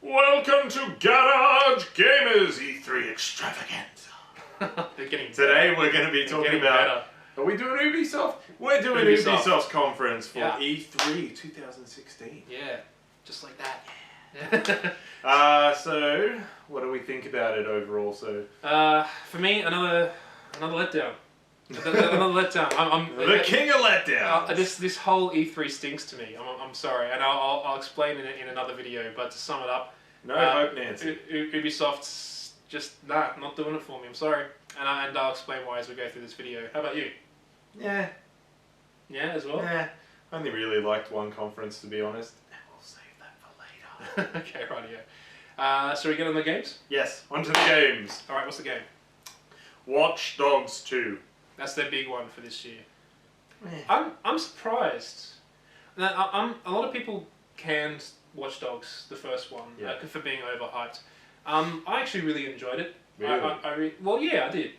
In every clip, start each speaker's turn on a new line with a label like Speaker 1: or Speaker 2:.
Speaker 1: Welcome to Garage Gamers E3 Extravaganza. Today we're going to be talking about... Are we doing Ubisoft? We're doing Ubisoft's conference for E3 2016.
Speaker 2: Yeah, just like that.
Speaker 1: So, what do we think about it overall? So,
Speaker 2: for me, another letdown. Another letdown. I'm
Speaker 1: the king of letdowns.
Speaker 2: This whole E3 stinks to me. I'm sorry, and I'll explain in another video. But to sum it up,
Speaker 1: no hope, Nancy.
Speaker 2: Ubisoft's just not doing it for me. I'm sorry, and I'll explain why as we go through this video. How about you?
Speaker 1: Yeah,
Speaker 2: as well.
Speaker 1: Yeah, I only really liked one conference, to be honest. And we'll save that for later.
Speaker 2: Okay, rightio. So we get on the games?
Speaker 1: Yes, onto the games.
Speaker 2: All right, what's the game?
Speaker 1: Watch Dogs 2.
Speaker 2: That's their big one for this year. I'm surprised. Now, a lot of people canned Watch Dogs, the first one, for being overhyped. I actually really enjoyed it.
Speaker 1: Really?
Speaker 2: Well, yeah, I did.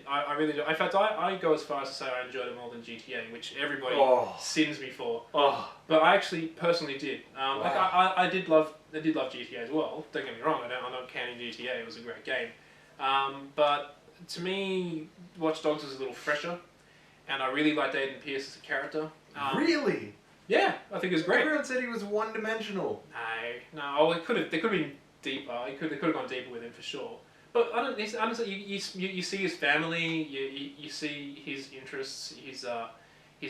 Speaker 2: I really did. In fact, I go as far as to say I enjoyed it more than GTA, which everybody sins me for. But I actually personally did. Like I did love GTA as well. Don't get me wrong. I'm not canning GTA. It was a great game. But to me, Watch Dogs was a little fresher, and I really liked Aiden Pierce as a character.
Speaker 1: Really?
Speaker 2: Yeah, I think it was great.
Speaker 1: Everyone said he was one-dimensional.
Speaker 2: No. Oh, they could have been deeper. They could have gone deeper with him for sure. But honestly, you see his family, you see his interests, his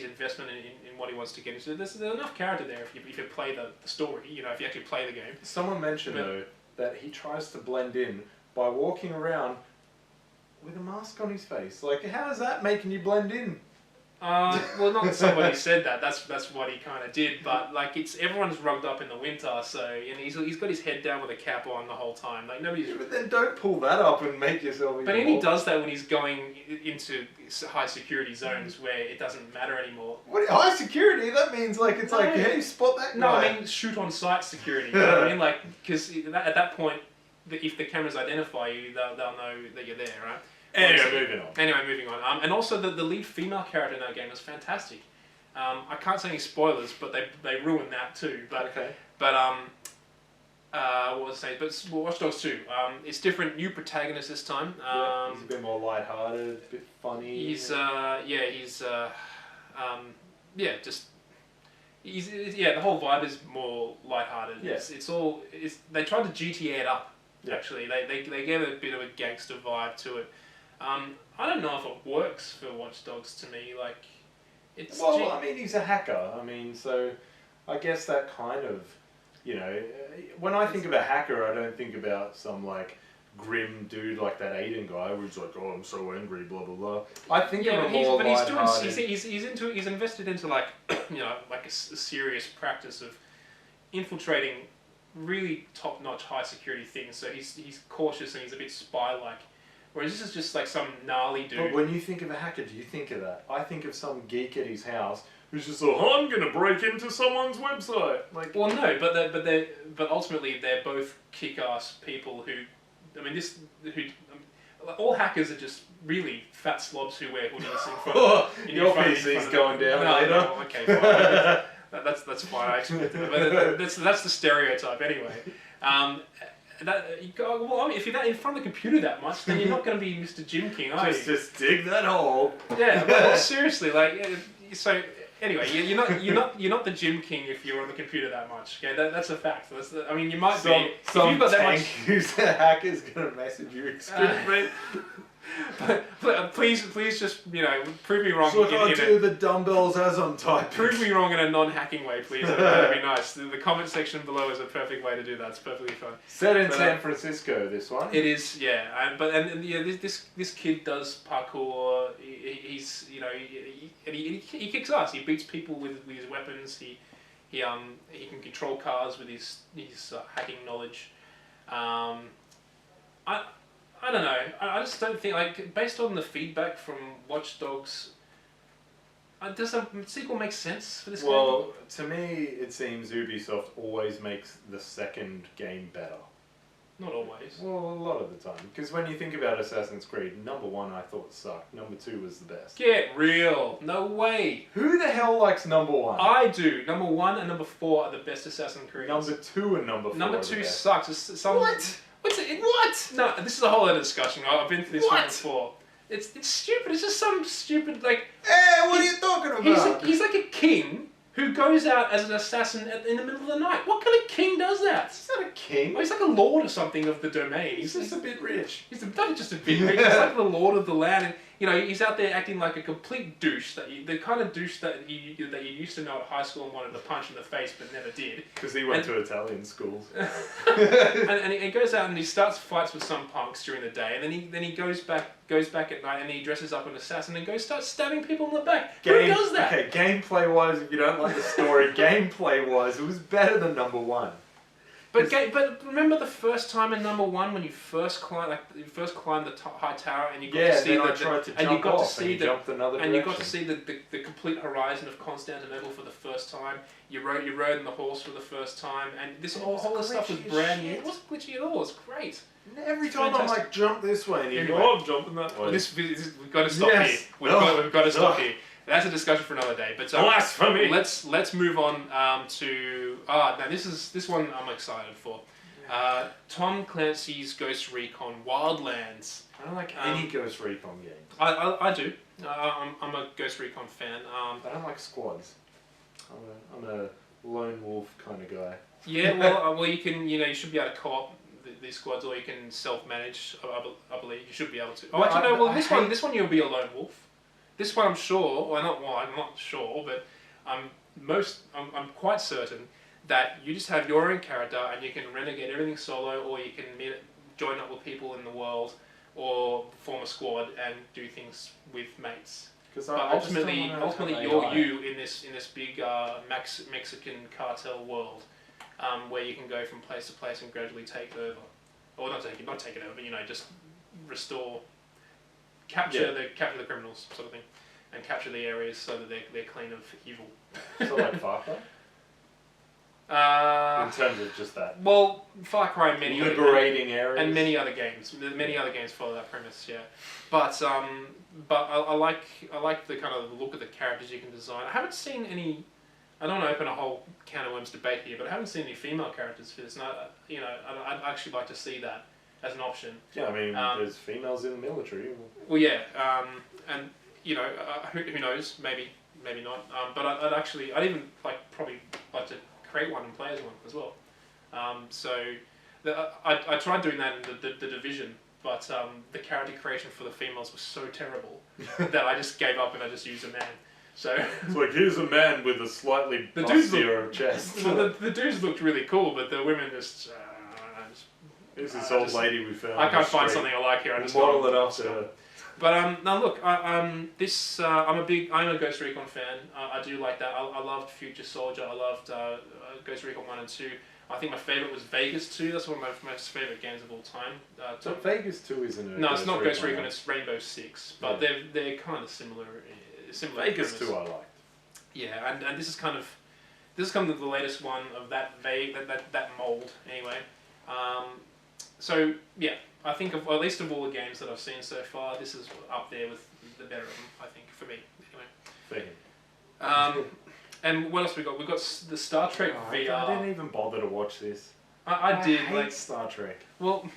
Speaker 2: investment in what he wants to get into. There's enough character there if you play the story. You know, if you actually play the game.
Speaker 1: Someone mentioned though that he tries to blend in by walking around with a mask on his face. Like, how is that making you blend in?
Speaker 2: Well, not that somebody said that. That's what he kind of did. But like, everyone's rugged up in the winter, so and he's got his head down with a cap on the whole time. Like nobody's.
Speaker 1: Yeah, but then don't pull that up and make yourself.
Speaker 2: But he does that when he's going into high security zones where it doesn't matter anymore.
Speaker 1: What, high security? That means like it's like, hey, spot that guy.
Speaker 2: No, I mean shoot on sight security. You know what I mean? Like, because at that point, if the cameras identify you, they'll know that you're there, right?
Speaker 1: Anyway,
Speaker 2: moving on. And also the lead female character in that game was fantastic. I can't say any spoilers, but they ruined that too. But what was I saying? But Watch Dogs 2. It's different, new protagonist this time.
Speaker 1: He's a bit more lighthearted, a bit funny.
Speaker 2: The whole vibe is more lighthearted.
Speaker 1: Yeah.
Speaker 2: They tried to GTA it up. Yeah. Actually, they gave it a bit of a gangster vibe to it. I don't know if it works for Watch Dogs to me. Like, it's.
Speaker 1: Well, I mean, he's a hacker. I mean, so I guess that kind of, you know, when I think of a hacker, I don't think about some like grim dude like that Aiden guy, who's like, oh, I'm so angry, blah blah blah. I think of a more lighthearted.
Speaker 2: He's invested into like, you know, like a serious practice of infiltrating really top-notch high security things. So he's cautious and he's a bit spy-like. Whereas this is just like some gnarly dude.
Speaker 1: But when you think of a hacker, do you think of that? I think of some geek at his house who's just like, oh, I'm gonna break into someone's website. Like,
Speaker 2: well, no, but ultimately they're both kick-ass people who, I mean, all hackers are just really fat slobs who wear hoodies in front.
Speaker 1: Your PC's going down later.
Speaker 2: No, okay, fine. That's fine. I expected it, but that's the stereotype anyway. If you're in front of the computer that much, then you're not going to be Mr. Gym King, are you?
Speaker 1: Just dig that hole.
Speaker 2: Yeah, well, seriously, like, so anyway, you're not the Gym King if you're on the computer that much. Okay, that's a fact. I mean, you might be.
Speaker 1: Some you've got that much. Who's a hacker's going to message you? Excuse me.
Speaker 2: But please just, you know, prove me wrong.
Speaker 1: So I do the dumbbells as I'm typing.
Speaker 2: Prove me wrong in a non-hacking way, please. That'd be nice. The comment section below is a perfect way to do that. It's perfectly fine.
Speaker 1: Set in San Francisco, this one.
Speaker 2: It is, yeah. This kid does parkour. He's, you know, he kicks ass. He beats people with his weapons. He can control cars with his hacking knowledge. I don't know. I just don't think, like, based on the feedback from Watch Dogs, does a sequel make sense for this game?
Speaker 1: Well, to me, it seems Ubisoft always makes the second game better.
Speaker 2: Not always.
Speaker 1: Well, a lot of the time. Because when you think about Assassin's Creed, number 1 I thought sucked. Number 2 was the best.
Speaker 2: Get real. No way.
Speaker 1: Who the hell likes number 1?
Speaker 2: I do. Number 1 and number 4 are the best Assassin's Creed.
Speaker 1: Number 2 and number 4
Speaker 2: Number
Speaker 1: are
Speaker 2: 2
Speaker 1: the best.
Speaker 2: sucks. It's some...
Speaker 1: What?
Speaker 2: What's it? What? No, this is a whole other discussion. I've been through this one before. It's stupid. It's just some stupid, like...
Speaker 1: Hey, what are you talking about?
Speaker 2: He's like a king who goes out as an assassin in the middle of the night. What kind of king does that?
Speaker 1: He's not a king.
Speaker 2: Well, he's like a lord or something of the domain.
Speaker 1: He's just a bit rich.
Speaker 2: He's not just a bit rich. He's like the lord of the land, and you know he's out there acting like a complete douche. The kind of douche that you used to know at high school and wanted to punch in the face but never did.
Speaker 1: Because he went to Italian schools.
Speaker 2: and he goes out and he starts fights with some punks during the day, and then he goes back at night and he dresses up an assassin and starts stabbing people in the back. Who does that?
Speaker 1: Okay, gameplay wise, if you don't like the story, gameplay wise, it was better than number 1.
Speaker 2: But remember the first time in number 1 when you first climbed the high tower and you got to see you got to see the complete horizon of Constantinople for the first time. You rode in the horse for the first time, and all this stuff was brand new. It wasn't glitchy at all. It was great.
Speaker 1: Every time I'm like, jump this way, and you
Speaker 2: go,
Speaker 1: go, I'm jumping that way.
Speaker 2: We've got to stop here. We've got to stop here. That's a discussion for another day. But
Speaker 1: blasphemy.
Speaker 2: Let's move on to now this one I'm excited for. Tom Clancy's Ghost Recon Wildlands.
Speaker 1: I don't like any Ghost Recon games.
Speaker 2: I do. I'm a Ghost Recon fan.
Speaker 1: I don't like squads. I'm a lone wolf kind of guy.
Speaker 2: Yeah, well, you should be able to co-op these squads, or you can self-manage. I believe you should be able to. Oh, actually, no. Well, this one you'll be a lone wolf. This one I'm sure. Well, I'm not sure, but I'm quite certain that you just have your own character and you can renegade everything solo, or you can join up with people in the world, or form a squad and do things with mates. But ultimately, you're you in this big Mexican cartel world, where you can go from place to place and gradually take over, or not take it over, but just restore, capture the criminals sort of thing, and capture the areas so that they're clean of evil.
Speaker 1: So like Far Cry. In terms of just that.
Speaker 2: Well, Far Cry and many
Speaker 1: liberating areas
Speaker 2: and many other games follow that premise, yeah. But I like the kind of look of the characters you can design. I haven't seen any. I don't want to open a whole can of worms debate here, but I haven't seen any female characters for this. I'd actually like to see that as an option.
Speaker 1: Yeah, I mean, there's females in the military.
Speaker 2: Well, yeah, and who knows? Maybe not. But I'd even probably like to create one and play as one as well. I tried doing that in the Division, but the character creation for the females was so terrible that I just gave up and I just used a man. So
Speaker 1: it's like, here's a man with a slightly bustier chest.
Speaker 2: Well, the dudes looked really cool, but the women just.
Speaker 1: This is old lady we found.
Speaker 2: I can't find something I like here. I just
Speaker 1: model it after her.
Speaker 2: But now look, I'm a Ghost Recon fan. I do like that. I loved Future Soldier. I loved Ghost Recon 1 and 2. I think my favourite was Vegas 2. That's one of my most favourite games of all time.
Speaker 1: So Vegas 2 isn't a
Speaker 2: No, it's not Ghost Recon, it's Rainbow Six. But they're kind of similar.
Speaker 1: Vegas 2 I liked.
Speaker 2: Yeah, and this is kind of the latest one of that mould anyway. So yeah, I think at least of all the games that I've seen so far, this is up there with the better of them. I think for me anyway.
Speaker 1: For him.
Speaker 2: And what else we got? We got the Star Trek VR.
Speaker 1: I didn't even bother to watch this.
Speaker 2: I did.
Speaker 1: Hate Star Trek.
Speaker 2: Well,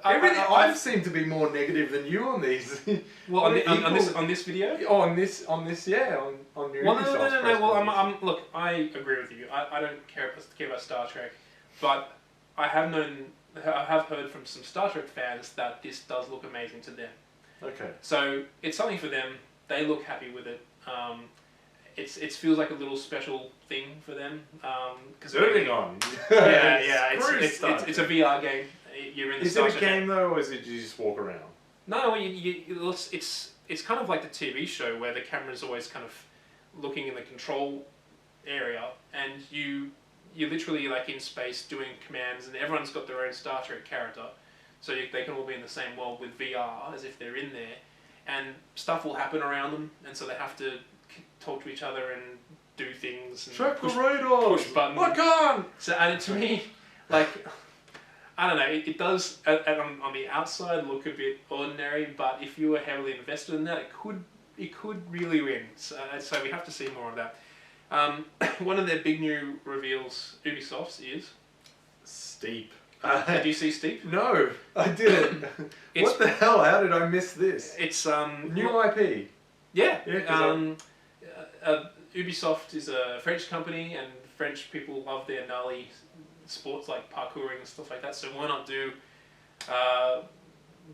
Speaker 1: I've seemed to be more negative than you on these.
Speaker 2: Well, on this video.
Speaker 1: Oh, on this, yeah, on your.
Speaker 2: Well, no. Well, look, I agree with you. I don't care about Star Trek, but I have heard from some Star Trek fans that this does look amazing to them.
Speaker 1: Okay.
Speaker 2: So it's something for them. They look happy with it. It feels like a little special thing for them.
Speaker 1: Moving on.
Speaker 2: Yeah. It's a VR game. You're in the Star Trek.
Speaker 1: Is it a game though, or is it you just walk around?
Speaker 2: No, it's kind of like the TV show where the camera's always kind of looking in the control area, and you're literally like in space doing commands, and everyone's got their own Star Trek character, so they can all be in the same world with VR as if they're in there, and stuff will happen around them, and so they have to talk to each other and do things and
Speaker 1: push buttons.
Speaker 2: Look on! So, and to me, like, I don't know. It does on the outside look a bit ordinary, but if you were heavily invested in that, it could really win. So we have to see more of that. One of their big new reveals, Ubisoft's, is
Speaker 1: Steep.
Speaker 2: Did you see Steep?
Speaker 1: No, I didn't. What the hell? How did I miss this?
Speaker 2: It's
Speaker 1: new IP.
Speaker 2: Yeah. Ubisoft is a French company, and French people love their gnarly sports like parkouring and stuff like that. So why not do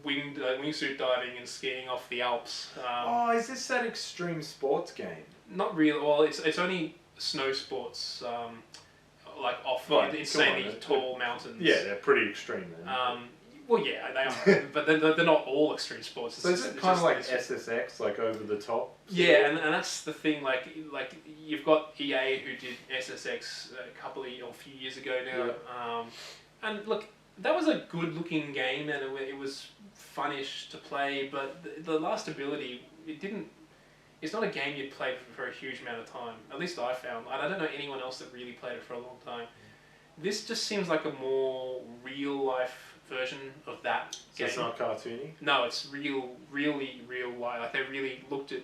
Speaker 2: wingsuit diving and skiing off the Alps?
Speaker 1: Is this that extreme sports game?
Speaker 2: Not really. Well, it's only snow sports, like off insanely tall mountains.
Speaker 1: Yeah, they're pretty extreme then.
Speaker 2: Well, yeah, they are, but they're not all extreme sports.
Speaker 1: So is it kind of like SSX, like over the top?
Speaker 2: Yeah, and that's the thing. Like you've got EA who did SSX a few years ago now. Yeah. And look, that was a good looking game, and it was funnish to play. But the last ability, it's not a game you'd play for a huge amount of time. At least I found. I don't know anyone else that really played it for a long time. This just seems like a more real life version of that game.
Speaker 1: So it's not cartoony?
Speaker 2: No, it's really real life. Like they really looked at.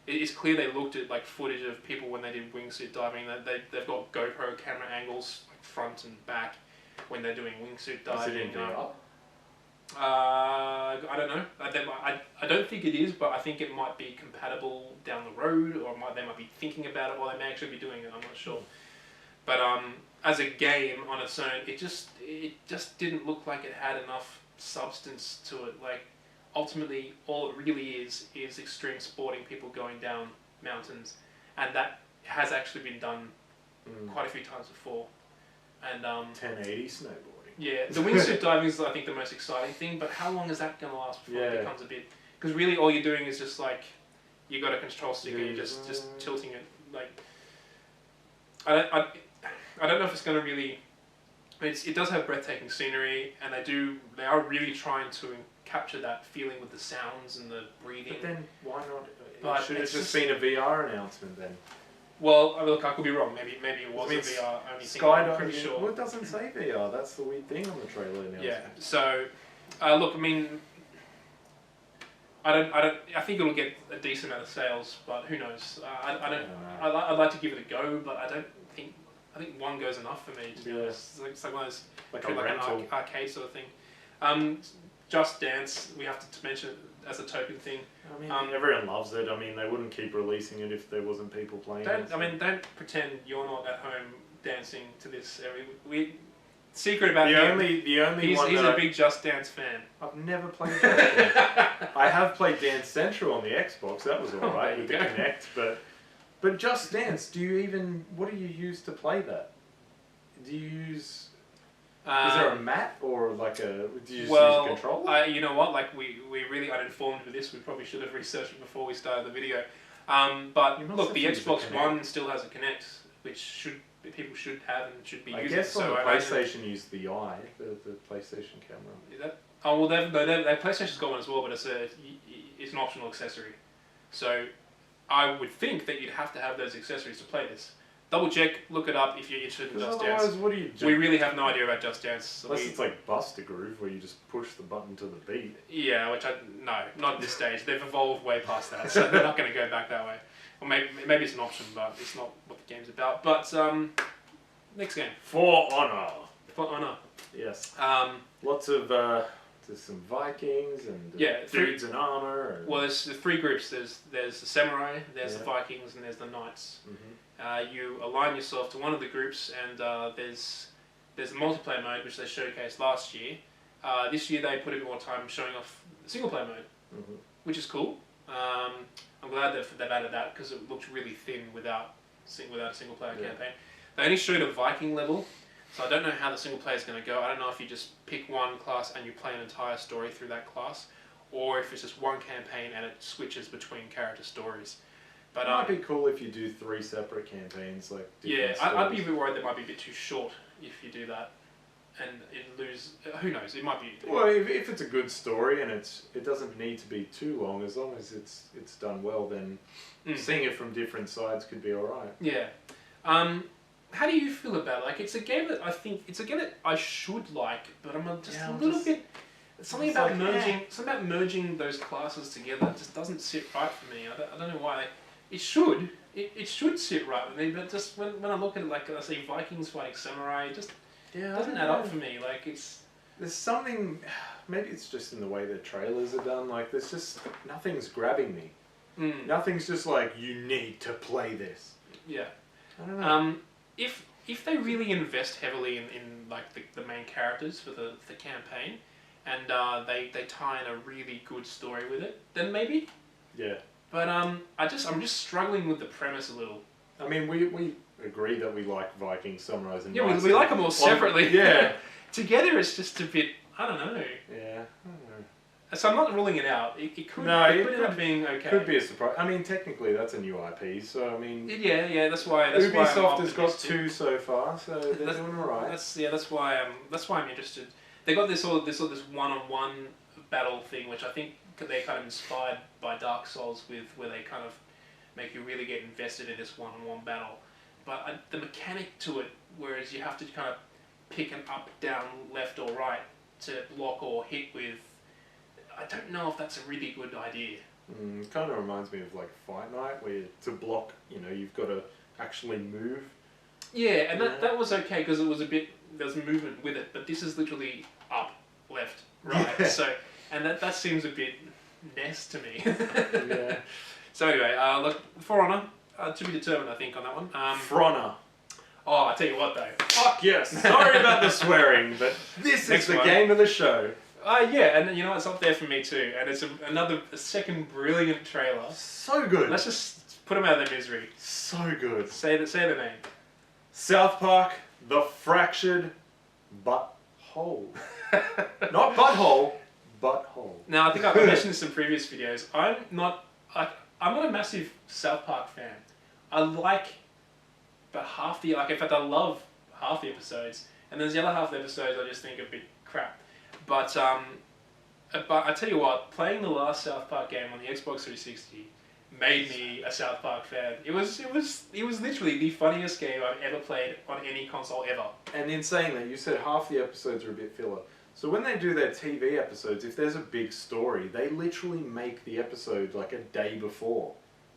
Speaker 2: It's clear they looked at like footage of people when they did wingsuit diving. They've got GoPro camera angles, like front and back, when they're doing wingsuit diving.
Speaker 1: Is it in VR?
Speaker 2: I don't know. I don't think it is, but I think it might be compatible down the road, or they might be thinking about it, or they may actually be doing it. I'm not sure. But as a game on its own, it just didn't look like it had enough substance to it. Like ultimately, all it really is extreme sporting, people going down mountains, and that has actually been done quite a few times before. And
Speaker 1: 1080 snowboarding.
Speaker 2: Yeah, the wingsuit diving is, I think, the most exciting thing. But how long is that going to last before it becomes a bit? Because really, all you're doing is just like you got a control stick and you're just tilting it. Like I don't know if it's going to really. It does have breathtaking scenery, and they are really trying to capture that feeling with the sounds and the breathing.
Speaker 1: But then why not?
Speaker 2: But
Speaker 1: should have just been a VR announcement then.
Speaker 2: Well, look, I could be wrong. Maybe it was a VR only thing. I'm pretty sure.
Speaker 1: Well, it doesn't say VR. That's the weird thing on the trailer announcement.
Speaker 2: Yeah. So, look, I mean, I think it'll get a decent amount of sales, but who knows? I'd like to give it a go, but I think one go's enough for me, to be honest. It's like one of those, like an arcade sort of thing. Just Dance, we have to mention it as a token thing.
Speaker 1: I mean, everyone loves it. I mean, they wouldn't keep releasing it if there wasn't people playing it.
Speaker 2: I mean, don't pretend you're not at home dancing to this. Secret about him. He's a big Just Dance fan.
Speaker 1: I've never played Just Dance. I have played Dance Central on the Xbox. That was alright with the Kinect, but Just Dance. What do you use to play that? Do you use? Is there a map or like do you use a controller?
Speaker 2: You know what? Like we really uninformed with this. We probably should have researched it before we started the video. But look, the Xbox One still has a Kinect, which people should have and should be using.
Speaker 1: I guess on the PlayStation used the Eye, the PlayStation camera.
Speaker 2: Is that? Oh well, their PlayStation's got one as well, but it's an optional accessory. So I would think that you'd have to have those accessories to play this. Double check, look it up if you're interested in Just Dance.
Speaker 1: What do you do?
Speaker 2: We really have no idea about Just Dance.
Speaker 1: Unless it's like Buster Groove, where you just push the button to the beat.
Speaker 2: Yeah, no, not at this stage. They've evolved way past that, so they're not going to go back that way. Or maybe it's an option, but it's not what the game's about. But next game.
Speaker 1: For Honor.
Speaker 2: For Honor.
Speaker 1: Yes. Lots of there's some Vikings and dudes in armor.
Speaker 2: Well, there's the three groups. There's the samurai, there's the Vikings, and there's the knights. Mm-hmm. You align yourself to one of the groups, and there's the multiplayer mode, which they showcased last year. This year they put a bit more time showing off the single player mode, which is cool. I'm glad they've added that because it looked really thin without a single player campaign. They only showed a Viking level, so I don't know how the single player is going to go. I don't know if you just pick one class and you play an entire story through that class, or if it's just one campaign and it switches between character stories. But
Speaker 1: it might be cool if you do 3 separate campaigns, like different stories.
Speaker 2: I'd be a bit worried they might be a bit too short if you do that, and it lose. Who knows? It might be.
Speaker 1: Well, if it's a good story and it doesn't need to be too long, as long as it's done well, then seeing it from different sides could be alright.
Speaker 2: Yeah. how do you feel about it? Like, it's a game that I should like, but I'm just a little bit. Something about merging those classes together just doesn't sit right for me. I don't know why. It should sit right with me, but just when I look at it, like I say, Vikings fighting samurai, it just doesn't add up for me. Like,
Speaker 1: there's something. Maybe it's just in the way the trailers are done. Like, there's just nothing's grabbing me. Nothing's just like, you need to play this.
Speaker 2: Yeah.
Speaker 1: I don't know.
Speaker 2: If they really invest heavily in like the main characters for the campaign, and they tie in a really good story with it, then maybe.
Speaker 1: Yeah.
Speaker 2: But I'm just struggling with the premise a little.
Speaker 1: I mean, we agree that we like Viking samurais and
Speaker 2: we like them all separately.
Speaker 1: Yeah.
Speaker 2: Together, it's just a bit. I don't know.
Speaker 1: Yeah. I don't know.
Speaker 2: So I'm not ruling it out. It could end up being okay.
Speaker 1: Could be a surprise. I mean, technically, that's a new IP, so I mean.
Speaker 2: Yeah. That's why.
Speaker 1: Ubisoft has got 2 so far, so they're doing alright.
Speaker 2: That's why I'm interested. They got this one-on-one battle thing, which I think they kind of inspired by Dark Souls with, where they kind of make you really get invested in this one-on-one battle. But the mechanic to it, whereas you have to kind of pick an up, down, left or right to block or hit with. I don't know if that's a really good idea.
Speaker 1: Kind of reminds me of like Fight Night, where to block, you've got to actually move.
Speaker 2: Yeah, and that was okay because it was there's movement with it, but this is literally up, left, right.
Speaker 1: Yeah.
Speaker 2: So, and that seems a bit NES to me.
Speaker 1: Yeah.
Speaker 2: So anyway, look, For Honor, to be determined, I think, on that one.
Speaker 1: Frona.
Speaker 2: Oh, I tell you what though.
Speaker 1: Fuck yes. Sorry about the swearing, but this is the game of the show.
Speaker 2: Yeah, and it's up there for me too, and it's a second brilliant trailer.
Speaker 1: So good.
Speaker 2: Let's just put them out of their misery.
Speaker 1: So good.
Speaker 2: Say the name.
Speaker 1: South Park, The Fractured Butthole. Not butthole, butthole.
Speaker 2: Now, I think I've mentioned this in previous videos. I'm not a massive South Park fan. I like but half the in fact I love half the episodes, and there's the other half of the episodes I just think are a bit crap. But I tell you what, playing the last South Park game on the Xbox 360 made me a South Park fan. It was literally the funniest game I've ever played on any console ever.
Speaker 1: And in saying that, you said half the episodes are a bit filler. So when they do their TV episodes, if there's a big story, they literally make the episode like a day before.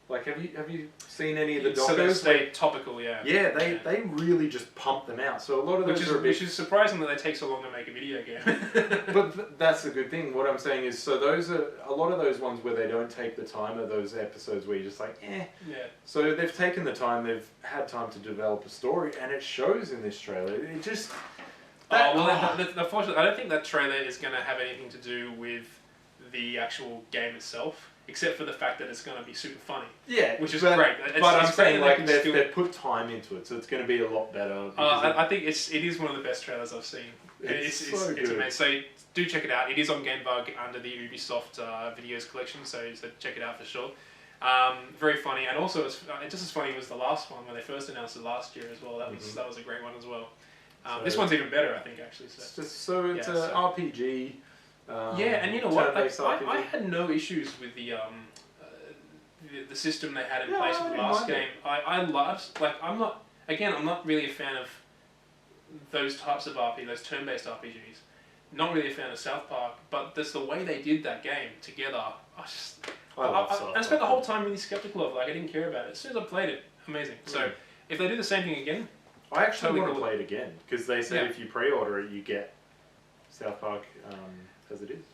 Speaker 1: Like, have you seen any of the docos?
Speaker 2: So they stay topical, yeah.
Speaker 1: Yeah, they really just pump them out. So a lot of those
Speaker 2: which is surprising that they take so long to make a video game.
Speaker 1: But that's a good thing. What I'm saying is, so those are a lot of those ones where they don't take the time, are those episodes where you're just like, eh.
Speaker 2: Yeah.
Speaker 1: So they've taken the time, they've had time to develop a story, and it shows in this trailer. It just.
Speaker 2: Unfortunately, I don't think that trailer is going to have anything to do with the actual game itself. Except for the fact that it's going to be super funny.
Speaker 1: Yeah.
Speaker 2: Which is great.
Speaker 1: I'm saying, like, they've put time into it, so it's going to be a lot better.
Speaker 2: I think it is one of the best trailers I've seen. It's good. Amazing. So do check it out. It is on Gamebug under the Ubisoft videos collection, so check it out for sure. Very funny, and also it's just as funny as the last one when they first announced it last year as well. That was a great one as well. This one's even better, I think, actually. So.
Speaker 1: It's an RPG.
Speaker 2: Yeah, and you know what? I had no issues with the system they had in place with the last game. I loved, I'm not really a fan of those types of RPG, those turn-based RPGs. Not really a fan of South Park, but there's the way they did that game together. I spent the whole time really skeptical of it. Like, I didn't care about it. As soon as I played it, amazing. So if they do the same thing again,
Speaker 1: I actually want to play it again because they said if you pre-order it, you get South Park. As it is,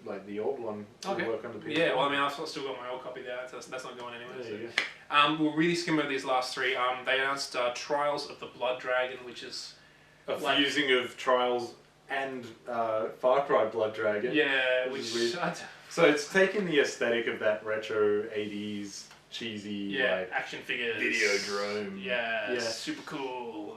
Speaker 1: like the old one will work on the PS4.
Speaker 2: Yeah, well, I mean, I've still got my old copy there, so that's not going anywhere. So. We'll really skim over these last three. They announced Trials of the Blood Dragon, which is
Speaker 1: a fusing of Trials and Far Cry Blood Dragon.
Speaker 2: Yeah, which is weird.
Speaker 1: So it's taking the aesthetic of that retro 80s cheesy
Speaker 2: action figures,
Speaker 1: Videodrome.
Speaker 2: Yeah, super cool.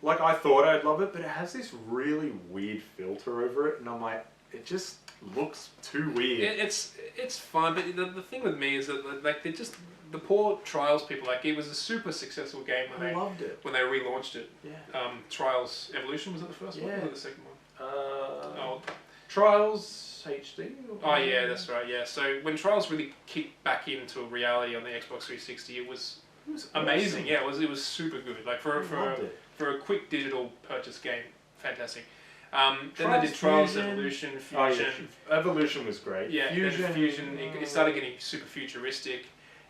Speaker 1: I thought I'd love it, but it has this really weird filter over it, and I'm like, it just looks too weird.
Speaker 2: It's fine, but the thing with me is that they just the poor Trials people, it was a super successful game when
Speaker 1: loved it
Speaker 2: when they relaunched it.
Speaker 1: Yeah.
Speaker 2: Trials Evolution, was it the first one or the second one?
Speaker 1: Trials HD.
Speaker 2: Oh yeah, that's right. Yeah, so when Trials really kicked back into reality on the Xbox 360, it was It was amazing.
Speaker 1: Awesome.
Speaker 2: Yeah, it was super good. Like for a quick digital purchase game, fantastic. Then they did Trials, Evolution, Fusion.
Speaker 1: Oh, yeah. Evolution was great.
Speaker 2: Yeah, Fusion. It started getting super futuristic,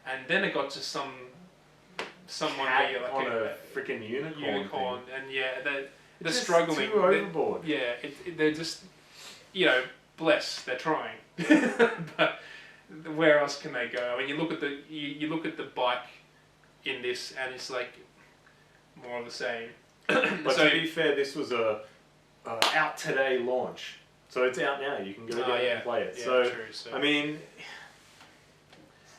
Speaker 2: and then it got to someone where you're like
Speaker 1: on a freaking unicorn.
Speaker 2: And yeah, they're
Speaker 1: just
Speaker 2: struggling.
Speaker 1: Too overboard.
Speaker 2: Yeah, they're just, bless, they're trying. But where else can they go? I mean, you look at the bike in this, and it's like more of the same.
Speaker 1: But to be fair, this was a out today launch, so it's out now. You can go down and play it.
Speaker 2: Yeah, true.
Speaker 1: I mean,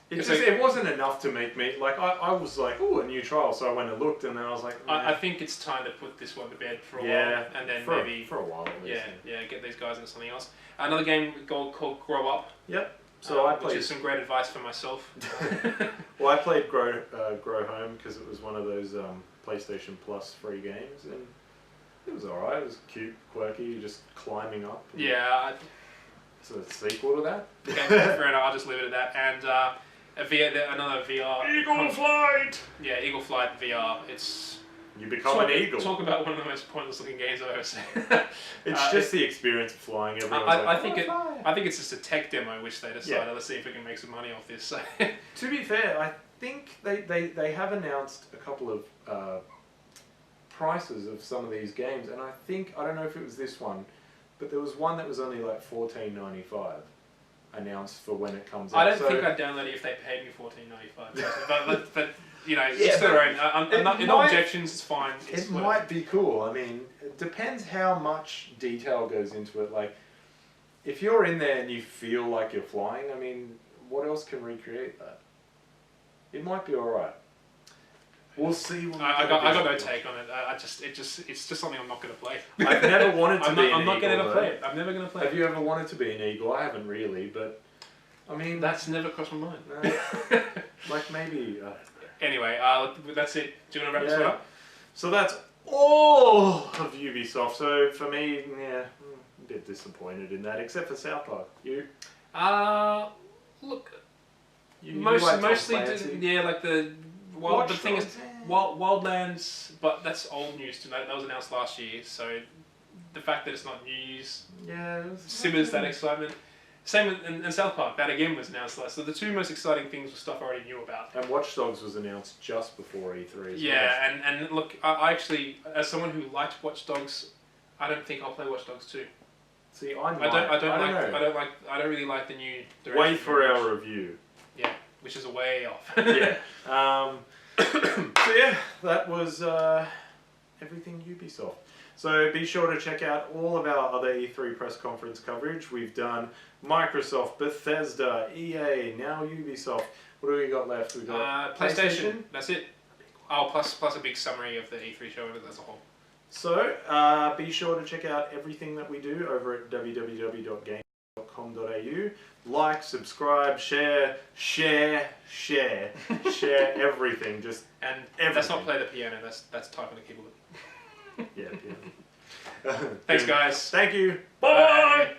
Speaker 1: it wasn't enough to make me like. I was like, oh, a new trial. So I went and looked, and then I was like,
Speaker 2: I think it's time to put this one to bed for a while, and then maybe
Speaker 1: for a while. At least,
Speaker 2: get these guys into something else. Another game called Grow Up.
Speaker 1: Yep. So I played,
Speaker 2: which is some great advice for myself.
Speaker 1: Well, I played Grow Home because it was one of those PlayStation Plus free games, and it was alright. It was cute, quirky, just climbing up.
Speaker 2: Yeah.
Speaker 1: So it's a sequel to that.
Speaker 2: Okay, fair enough. I'll just leave it at that. And another VR.
Speaker 1: Eagle Flight.
Speaker 2: Yeah, Eagle Flight VR.
Speaker 1: You become an eagle.
Speaker 2: Talk about one of the most pointless looking games I've ever seen.
Speaker 1: It's just the experience of flying. I
Speaker 2: think it's just a tech demo which they decided, let's see if we can make some money off this.
Speaker 1: To be fair, I think they have announced a couple of prices of some of these games, and I don't know if it was this one, but there was one that was only like $14.95 announced for when it comes out.
Speaker 2: I don't think I'd download it if they paid me $14.95. but it's their own. No objections, it's fine.
Speaker 1: It might be cool. I mean, it depends how much detail goes into it. Like, if you're in there and you feel like you're flying, I mean, what else can recreate that? It might be alright. We'll see.
Speaker 2: I got no take on it. It's just something I'm not going to play.
Speaker 1: I've never wanted to be an eagle.
Speaker 2: I'm not going to play it. I'm never going to play it.
Speaker 1: Have you ever wanted to be an eagle? I haven't really, but I mean,
Speaker 2: that's never crossed my mind.
Speaker 1: No, like maybe.
Speaker 2: Anyway, that's it. Do you want to wrap this one up?
Speaker 1: So that's all of Ubisoft. So for me, a bit disappointed in that, except for South Park. You?
Speaker 2: Look.
Speaker 1: Mostly,
Speaker 2: like the. Well, the thing is, Wildlands, but that's old news tonight. That was announced last year, so the fact that it's not news simmers that excitement. Same in South Park, that again was announced last. So the two most exciting things were stuff I already knew about.
Speaker 1: And Watch Dogs was announced just before E3 as
Speaker 2: well. And look, I actually, as someone who liked Watch Dogs, I don't think I'll play Watch Dogs 2.
Speaker 1: See,
Speaker 2: I don't really like the new direction.
Speaker 1: Wait for our review.
Speaker 2: Yeah, which is a way off.
Speaker 1: Yeah. So yeah, that was everything Ubisoft. So be sure to check out all of our other E3 press conference coverage. We've done Microsoft, Bethesda, EA, now Ubisoft. What do we got left? We got
Speaker 2: PlayStation. That's it. Oh, plus a big summary of the E3 show as a whole.
Speaker 1: So be sure to check out everything that we do over at www.gamebug.com.au. Like, subscribe, share everything. Just everything.
Speaker 2: That's not play the piano. That's type on the keyboard.
Speaker 1: Yeah, piano.
Speaker 2: Thanks, guys.
Speaker 1: Thank you.
Speaker 2: Bye.